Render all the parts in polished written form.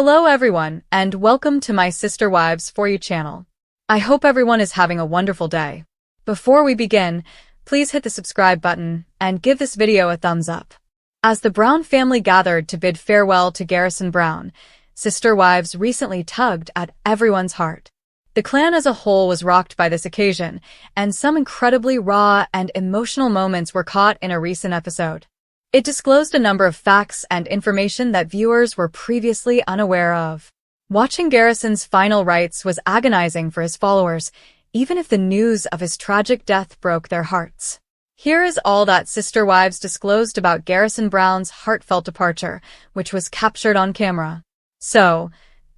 Hello everyone, and welcome to my Sister Wives For You channel. I hope everyone is having a wonderful day. Before we begin, please hit the subscribe button and give this video a thumbs up. As the Brown family gathered to bid farewell to Garrison Brown, Sister Wives recently tugged at everyone's heart. The clan as a whole was rocked by this occasion, and some incredibly raw and emotional moments were caught in a recent episode. It disclosed a number of facts and information that viewers were previously unaware of. Watching Garrison's final rites was agonizing for his followers, even if the news of his tragic death broke their hearts. Here is all that Sister Wives disclosed about Garrison Brown's heartfelt departure, which was captured on camera. So,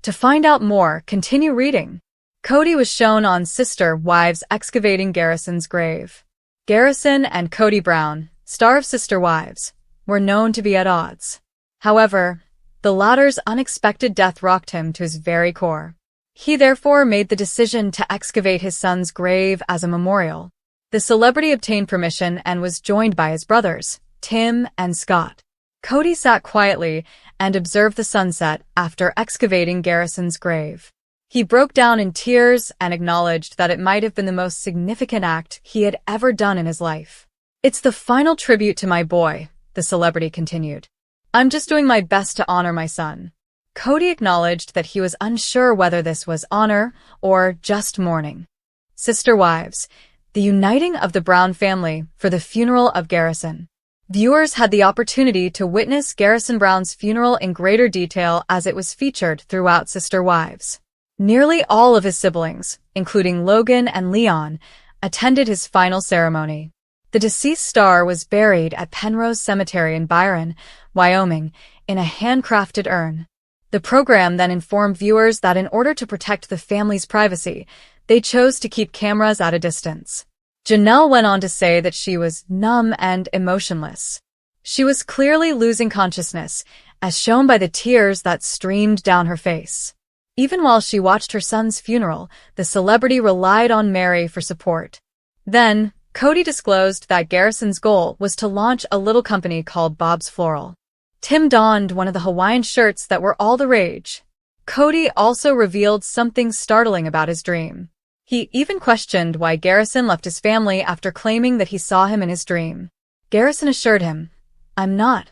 to find out more, continue reading. Kody was shown on Sister Wives excavating Garrison's grave. Garrison and Kody Brown, star of Sister Wives, were known to be at odds. However, the latter's unexpected death rocked him to his very core. He therefore made the decision to excavate his son's grave as a memorial. The celebrity obtained permission and was joined by his brothers, Tim and Scott. Kody sat quietly and observed the sunset after excavating Garrison's grave. He broke down in tears and acknowledged that it might have been the most significant act he had ever done in his life. "It's the final tribute to my boy," the celebrity continued. "I'm just doing my best to honor my son." Kody acknowledged that he was unsure whether this was honor or just mourning. Sister Wives, the uniting of the Brown family for the funeral of Garrison. Viewers had the opportunity to witness Garrison Brown's funeral in greater detail as it was featured throughout Sister Wives. Nearly all of his siblings, including Logan and Leon, attended his final ceremony. The deceased star was buried at Penrose Cemetery in Byron, Wyoming, in a handcrafted urn. The program then informed viewers that in order to protect the family's privacy, they chose to keep cameras at a distance. Janelle went on to say that she was numb and emotionless. She was clearly losing consciousness, as shown by the tears that streamed down her face. Even while she watched her son's funeral, the celebrity relied on Mary for support. Then, Kody disclosed that Garrison's goal was to launch a little company called Bob's Floral. Tim donned one of the Hawaiian shirts that were all the rage. Kody also revealed something startling about his dream. He even questioned why Garrison left his family after claiming that he saw him in his dream. Garrison assured him, "I'm not.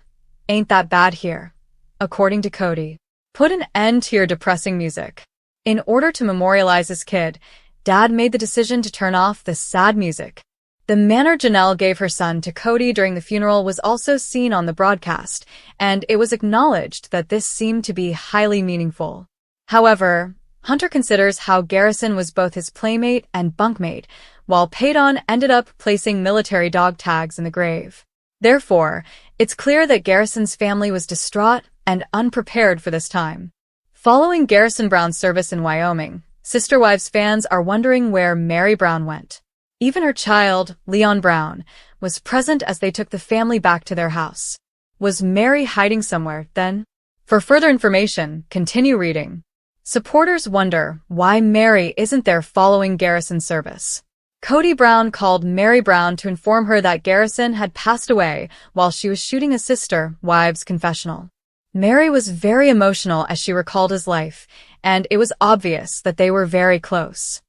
Ain't that bad here," according to Kody. "Put an end to your depressing music." In order to memorialize his kid, Dad made the decision to turn off the sad music. The manner Janelle gave her son to Kody during the funeral was also seen on the broadcast, and it was acknowledged that this seemed to be highly meaningful. However, Hunter considers how Garrison was both his playmate and bunkmate, while Paydon ended up placing military dog tags in the grave. Therefore, it's clear that Garrison's family was distraught and unprepared for this time. Following Garrison Brown's service in Wyoming, Sister Wives fans are wondering where Mary Brown went. Even her child, Leon Brown, was present as they took the family back to their house. Was Mary hiding somewhere, then? For further information, continue reading. Supporters wonder why Mary isn't there following Garrison's service. Kody Brown called Mary Brown to inform her that Garrison had passed away while she was shooting a Sister Wives confessional. Mary was very emotional as she recalled his life, and it was obvious that they were very close.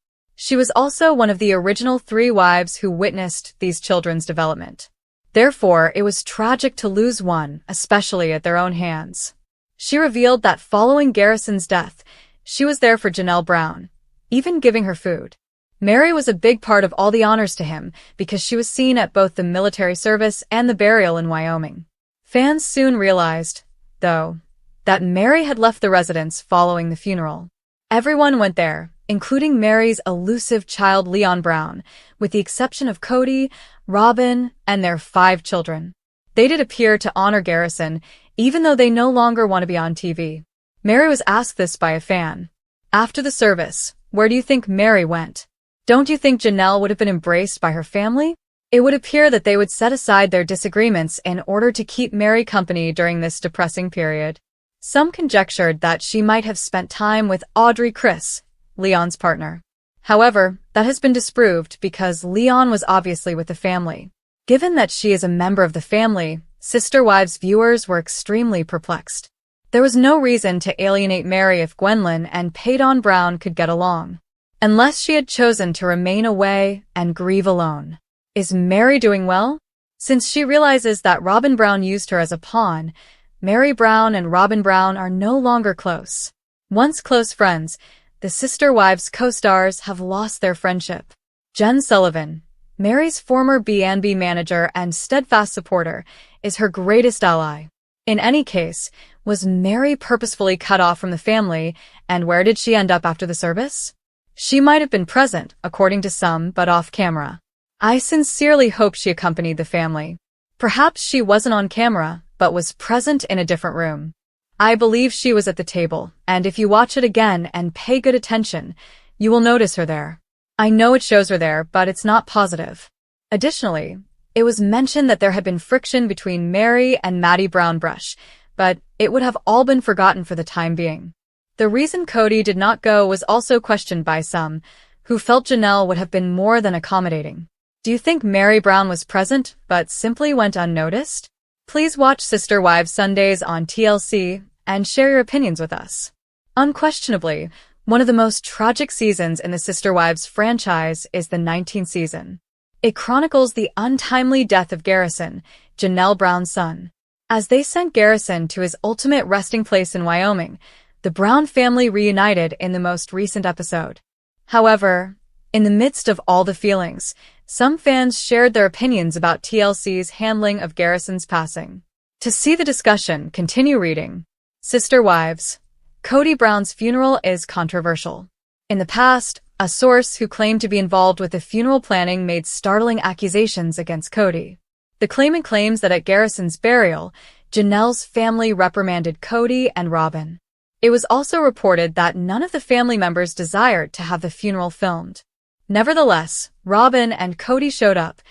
She was also one of the original 3 wives who witnessed these children's development. Therefore, it was tragic to lose one, especially at their own hands. She revealed that following Garrison's death, she was there for Janelle Brown, even giving her food. Mary was a big part of all the honors to him because she was seen at both the military service and the burial in Wyoming. Fans soon realized, though, that Mary had left the residence following the funeral. Everyone went there, including Mary's elusive child Leon Brown, with the exception of Kody, Robyn, and their 5 children. They did appear to honor Garrison, even though they no longer want to be on TV. Mary was asked this by a fan. After the service, where do you think Mary went? Don't you think Janelle would have been embraced by her family? It would appear that they would set aside their disagreements in order to keep Mary company during this depressing period. Some conjectured that she might have spent time with Audrey Chris, Leon's partner. However, that has been disproved because Leon was obviously with the family. Given that she is a member of the family, Sister Wives viewers were extremely perplexed. There was no reason to alienate Mary if Gwendolyn and Paydon Brown could get along. Unless she had chosen to remain away and grieve alone. Is Mary doing well? Since she realizes that Robyn Brown used her as a pawn, Mary Brown and Robyn Brown are no longer close. Once close friends, the Sister Wives co-stars have lost their friendship. Jen Sullivan, Mary's former B&B manager and steadfast supporter, is her greatest ally. In any case, was Mary purposefully cut off from the family, and where did she end up after the service? She might have been present, according to some, but off camera. I sincerely hope she accompanied the family. Perhaps she wasn't on camera, but was present in a different room. I believe she was at the table, and if you watch it again and pay good attention, you will notice her there. I know it shows her there, but it's not positive. Additionally, it was mentioned that there had been friction between Mary and Maddie Brown-Brush, but it would have all been forgotten for the time being. The reason Kody did not go was also questioned by some, who felt Janelle would have been more than accommodating. Do you think Mary Brown was present, but simply went unnoticed? Please watch Sister Wives Sundays on TLC and share your opinions with us. Unquestionably, one of the most tragic seasons in the Sister Wives franchise is the 19th season. It chronicles the untimely death of Garrison, Janelle Brown's son. As they sent Garrison to his ultimate resting place in Wyoming, the Brown family reunited in the most recent episode. However, in the midst of all the feelings, some fans shared their opinions about TLC's handling of Garrison's passing. To see the discussion, continue reading. Sister Wives. Kody Brown's funeral is controversial. In the past, a source who claimed to be involved with the funeral planning made startling accusations against Kody. The claimant claims that at Garrison's burial, Janelle's family reprimanded Kody and Robyn. It was also reported that none of the family members desired to have the funeral filmed. Nevertheless, Robyn and Kody showed up,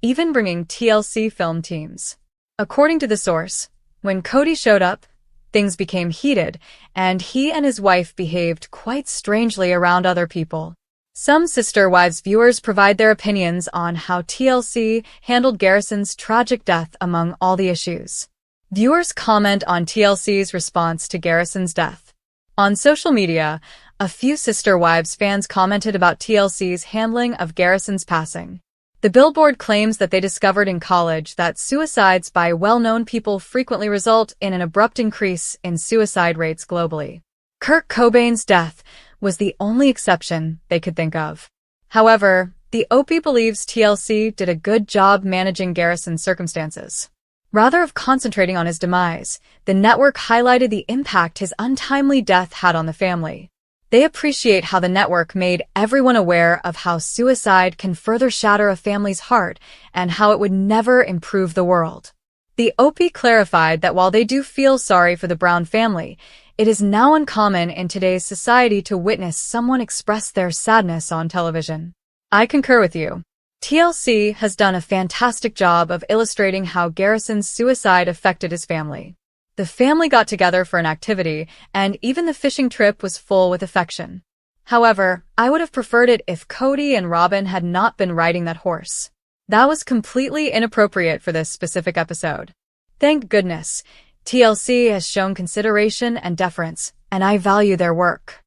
even bringing TLC film teams. According to the source, when Kody showed up, things became heated, and he and his wife behaved quite strangely around other people. Some Sister Wives viewers provide their opinions on how TLC handled Garrison's tragic death among all the issues. Viewers comment on TLC's response to Garrison's death. On social media, a few Sister Wives fans commented about TLC's handling of Garrison's passing. The Billboard claims that they discovered in college that suicides by well-known people frequently result in an abrupt increase in suicide rates globally. Kurt Cobain's death was the only exception they could think of. However, the OP believes TLC did a good job managing Garrison's circumstances. Rather than concentrating on his demise, the network highlighted the impact his untimely death had on the family. They appreciate how the network made everyone aware of how suicide can further shatter a family's heart and how it would never improve the world. The OP clarified that while they do feel sorry for the Brown family, it is now uncommon in today's society to witness someone express their sadness on television. I concur with you. TLC has done a fantastic job of illustrating how Garrison's suicide affected his family. The family got together for an activity, and even the fishing trip was full with affection. However, I would have preferred it if Kody and Robyn had not been riding that horse. That was completely inappropriate for this specific episode. Thank goodness, TLC has shown consideration and deference, and I value their work.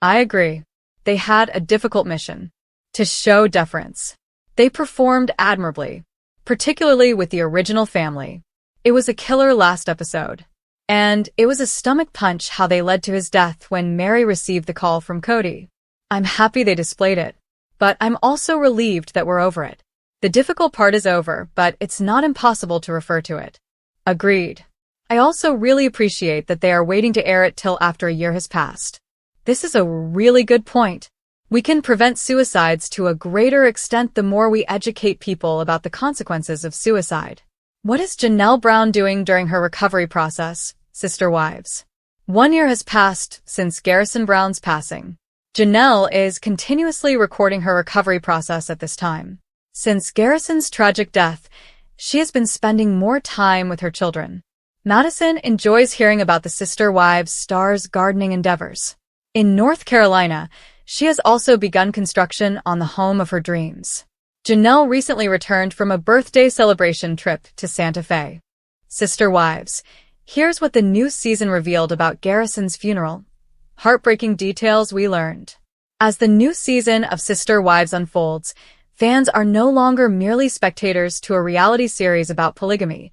I agree. They had a difficult mission. To show deference. They performed admirably, particularly with the original family. It was a killer last episode. And it was a stomach punch how they led to his death when Mary received the call from Kody. I'm happy they displayed it, but I'm also relieved that we're over it. The difficult part is over, but it's not impossible to refer to it. Agreed. I also really appreciate that they are waiting to air it till after a year has passed. This is a really good point. We can prevent suicides to a greater extent the more we educate people about the consequences of suicide. What is Janelle Brown doing during her recovery process, Sister Wives? 1 year has passed since Garrison Brown's passing. Janelle is continuously recording her recovery process at this time. Since Garrison's tragic death, she has been spending more time with her children. Madison enjoys hearing about the Sister Wives stars' gardening endeavors. In North Carolina, she has also begun construction on the home of her dreams. Janelle recently returned from a birthday celebration trip to Santa Fe. Sister Wives. Here's what the new season revealed about Garrison's funeral. Heartbreaking details we learned. As the new season of Sister Wives unfolds, fans are no longer merely spectators to a reality series about polygamy.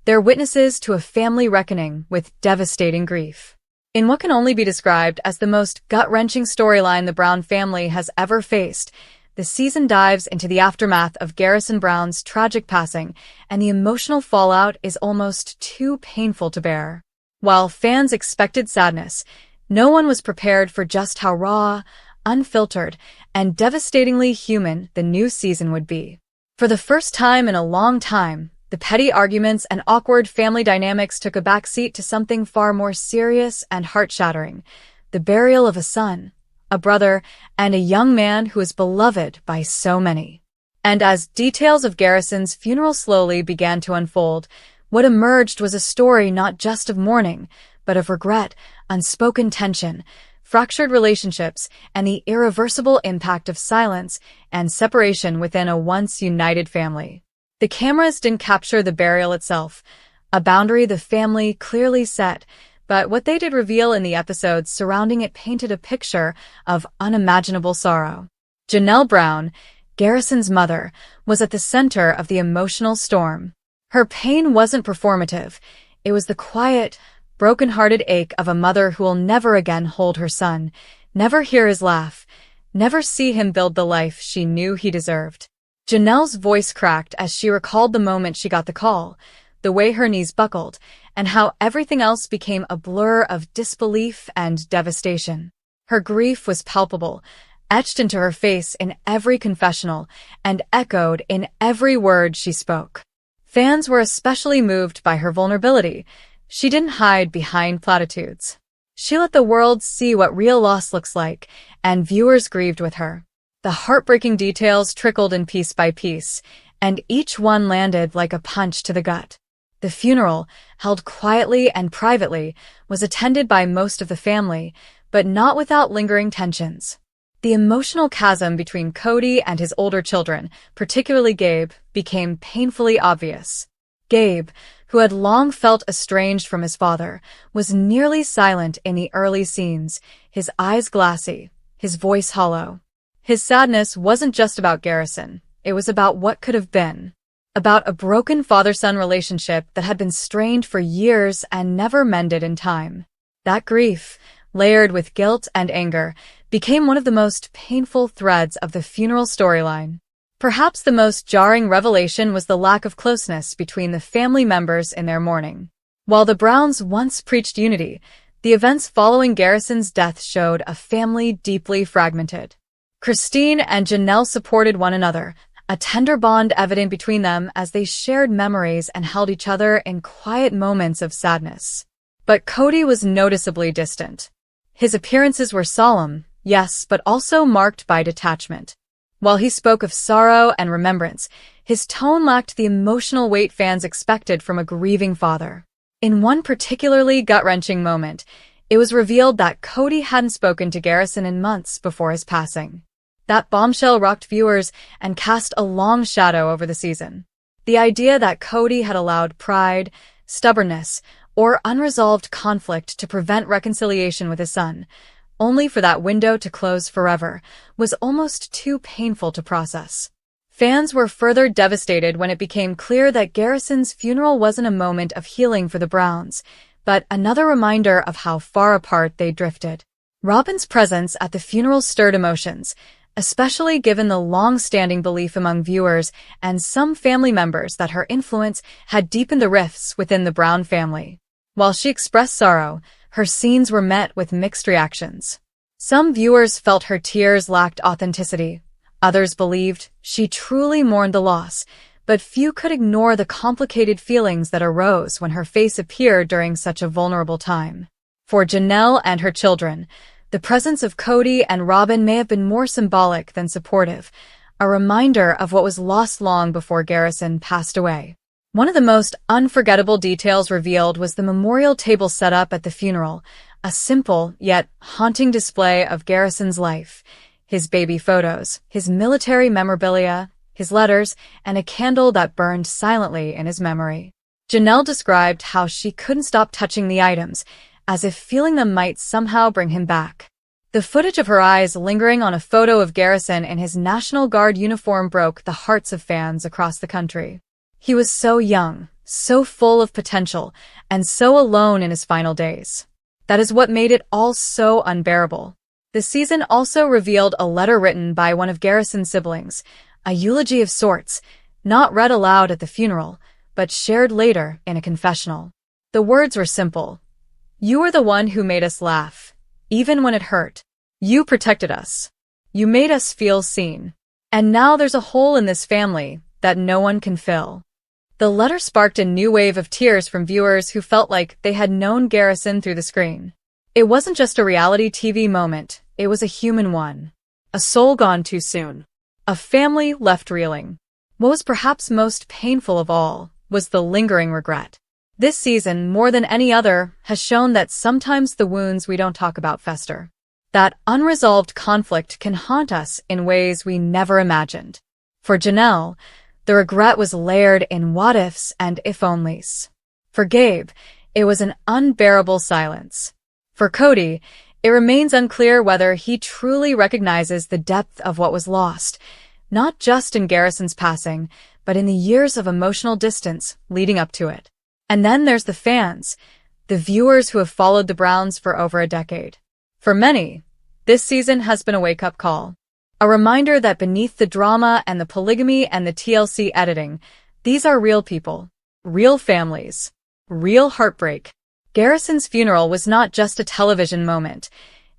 They're witnesses to a family reckoning with devastating grief. In what can only be described as the most gut-wrenching storyline the Brown family has ever faced, the season dives into the aftermath of Garrison Brown's tragic passing, and the emotional fallout is almost too painful to bear. While fans expected sadness, no one was prepared for just how raw, unfiltered, and devastatingly human the new season would be. For the first time in a long time, the petty arguments and awkward family dynamics took a backseat to something far more serious and heart-shattering: the burial of a son, a brother, and a young man who is beloved by so many. And as details of Garrison's funeral slowly began to unfold, what emerged was a story not just of mourning, but of regret, unspoken tension, fractured relationships, and the irreversible impact of silence and separation within a once-united family. The cameras didn't capture the burial itself, a boundary the family clearly set, but what they did reveal in the episodes surrounding it painted a picture of unimaginable sorrow. Janelle Brown, Garrison's mother, was at the center of the emotional storm. Her pain wasn't performative. It was the quiet, broken-hearted ache of a mother who will never again hold her son, never hear his laugh, never see him build the life she knew he deserved. Janelle's voice cracked as she recalled the moment she got the call, the way her knees buckled, and how everything else became a blur of disbelief and devastation. Her grief was palpable, etched into her face in every confessional, and echoed in every word she spoke. Fans were especially moved by her vulnerability. She didn't hide behind platitudes. She let the world see what real loss looks like, and viewers grieved with her. The heartbreaking details trickled in piece by piece, and each one landed like a punch to the gut. The funeral, held quietly and privately, was attended by most of the family, but not without lingering tensions. The emotional chasm between Kody and his older children, particularly Gabe, became painfully obvious. Gabe, who had long felt estranged from his father, was nearly silent in the early scenes, his eyes glassy, his voice hollow. His sadness wasn't just about Garrison, it was about what could have been. About a broken father-son relationship that had been strained for years and never mended in time. That grief, layered with guilt and anger, became one of the most painful threads of the funeral storyline. Perhaps the most jarring revelation was the lack of closeness between the family members in their mourning. While the Browns once preached unity, the events following Garrison's death showed a family deeply fragmented. Christine and Janelle supported one another, a tender bond evident between them as they shared memories and held each other in quiet moments of sadness. But Kody was noticeably distant. His appearances were solemn, yes, but also marked by detachment. While he spoke of sorrow and remembrance, his tone lacked the emotional weight fans expected from a grieving father. In one particularly gut-wrenching moment, it was revealed that Kody hadn't spoken to Garrison in months before his passing. That bombshell rocked viewers and cast a long shadow over the season. The idea that Kody had allowed pride, stubbornness, or unresolved conflict to prevent reconciliation with his son, only for that window to close forever, was almost too painful to process. Fans were further devastated when it became clear that Garrison's funeral wasn't a moment of healing for the Browns, but another reminder of how far apart they drifted. Robyn's presence at the funeral stirred emotions, especially given the long-standing belief among viewers and some family members that her influence had deepened the rifts within the Brown family. While she expressed sorrow, her scenes were met with mixed reactions. Some viewers felt her tears lacked authenticity. Others believed she truly mourned the loss, but few could ignore the complicated feelings that arose when her face appeared during such a vulnerable time. For Janelle and her children, the presence of Kody and Robyn may have been more symbolic than supportive, a reminder of what was lost long before Garrison passed away. One of the most unforgettable details revealed was the memorial table set up at the funeral, a simple yet haunting display of Garrison's life, his baby photos, his military memorabilia, his letters, and a candle that burned silently in his memory. Janelle described how she couldn't stop touching the items, as if feeling them might somehow bring him back. The footage of her eyes lingering on a photo of Garrison in his National Guard uniform broke the hearts of fans across the country. He was so young, so full of potential, and so alone in his final days. That is what made it all so unbearable. The season also revealed a letter written by one of Garrison's siblings, a eulogy of sorts, not read aloud at the funeral, but shared later in a confessional. The words were simple. "You were the one who made us laugh, even when it hurt. You protected us. You made us feel seen. And now there's a hole in this family that no one can fill." The letter sparked a new wave of tears from viewers who felt like they had known Garrison through the screen. It wasn't just a reality TV moment, it was a human one. A soul gone too soon. A family left reeling. What was perhaps most painful of all was the lingering regret. This season, more than any other, has shown that sometimes the wounds we don't talk about fester. That unresolved conflict can haunt us in ways we never imagined. For Janelle, the regret was layered in what-ifs and if-onlys. For Gabe, it was an unbearable silence. For Kody, it remains unclear whether he truly recognizes the depth of what was lost, not just in Garrison's passing, but in the years of emotional distance leading up to it. And then there's the fans, the viewers who have followed the Browns for over a decade. For many, this season has been a wake-up call. A reminder that beneath the drama and the polygamy and the TLC editing, these are real people, real families, real heartbreak. Garrison's funeral was not just a television moment.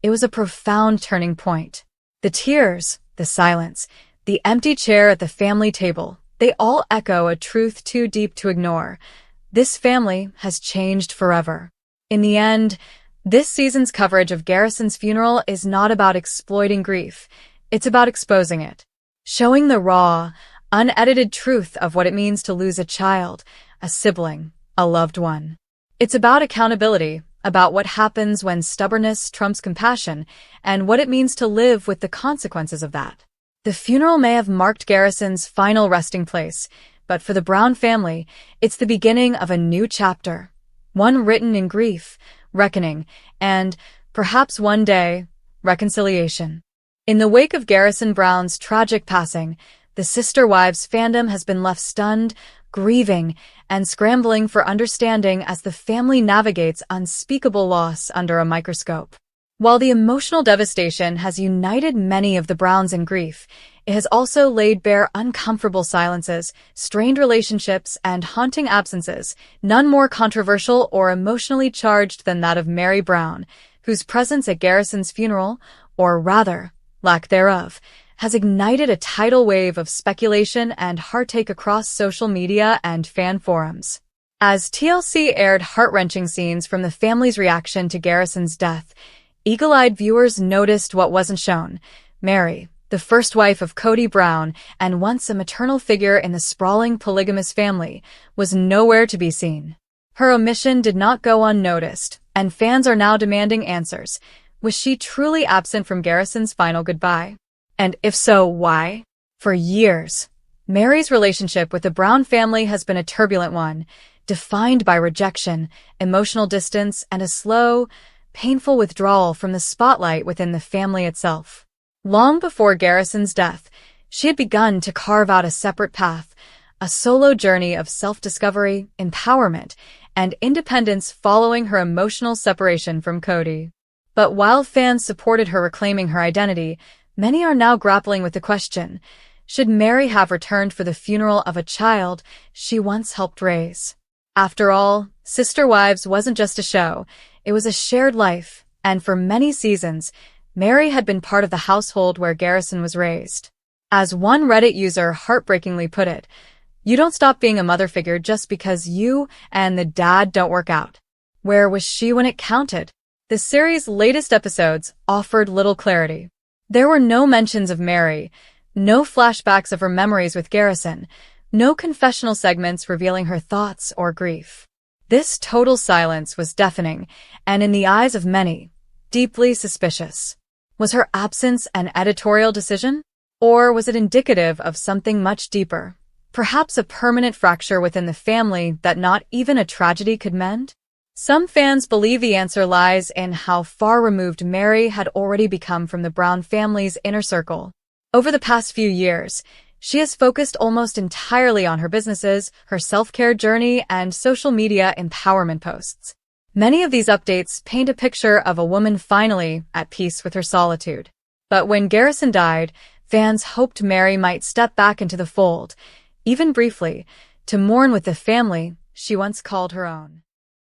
It was a profound turning point. The tears, the silence, the empty chair at the family table, they all echo a truth too deep to ignore. This family has changed forever. In the end, this season's coverage of Garrison's funeral is not about exploiting grief. It's about exposing it. Showing the raw, unedited truth of what it means to lose a child, a sibling, a loved one. It's about accountability, about what happens when stubbornness trumps compassion, and what it means to live with the consequences of that. The funeral may have marked Garrison's final resting place, but for the Brown family, it's the beginning of a new chapter. One written in grief, reckoning, and, perhaps one day, reconciliation. In the wake of Garrison Brown's tragic passing, the Sister Wives fandom has been left stunned, grieving, and scrambling for understanding as the family navigates unspeakable loss under a microscope. While the emotional devastation has united many of the Browns in grief, it has also laid bare uncomfortable silences, strained relationships, and haunting absences, none more controversial or emotionally charged than that of Meri Brown, whose presence at Garrison's funeral, or rather, lack thereof, has ignited a tidal wave of speculation and heartache across social media and fan forums. As TLC aired heart-wrenching scenes from the family's reaction to Garrison's death, eagle-eyed viewers noticed what wasn't shown. Meri, the first wife of Kody Brown and once a maternal figure in the sprawling polygamous family, was nowhere to be seen. Her omission did not go unnoticed, and fans are now demanding answers. Was she truly absent from Garrison's final goodbye? And if so, why? For years, Meri's relationship with the Brown family has been a turbulent one, defined by rejection, emotional distance, and a slow, painful withdrawal from the spotlight within the family itself. Long before Garrison's death, she had begun to carve out a separate path, a solo journey of self-discovery, empowerment, and independence following her emotional separation from Kody. But while fans supported her reclaiming her identity, many are now grappling with the question, should Meri have returned for the funeral of a child she once helped raise? After all, Sister Wives wasn't just a show, it was a shared life, and for many seasons, Meri had been part of the household where Garrison was raised. As one Reddit user heartbreakingly put it, you don't stop being a mother figure just because you and the dad don't work out. Where was she when it counted? The series' latest episodes offered little clarity. There were no mentions of Meri, no flashbacks of her memories with Garrison, no confessional segments revealing her thoughts or grief. This total silence was deafening, and in the eyes of many, deeply suspicious. Was her absence an editorial decision? Or was it indicative of something much deeper? Perhaps a permanent fracture within the family that not even a tragedy could mend? Some fans believe the answer lies in how far removed Meri had already become from the Brown family's inner circle. Over the past few years, she has focused almost entirely on her businesses, her self-care journey, and social media empowerment posts. Many of these updates paint a picture of a woman finally at peace with her solitude. But when Garrison died, fans hoped Meri might step back into the fold, even briefly, to mourn with the family she once called her own.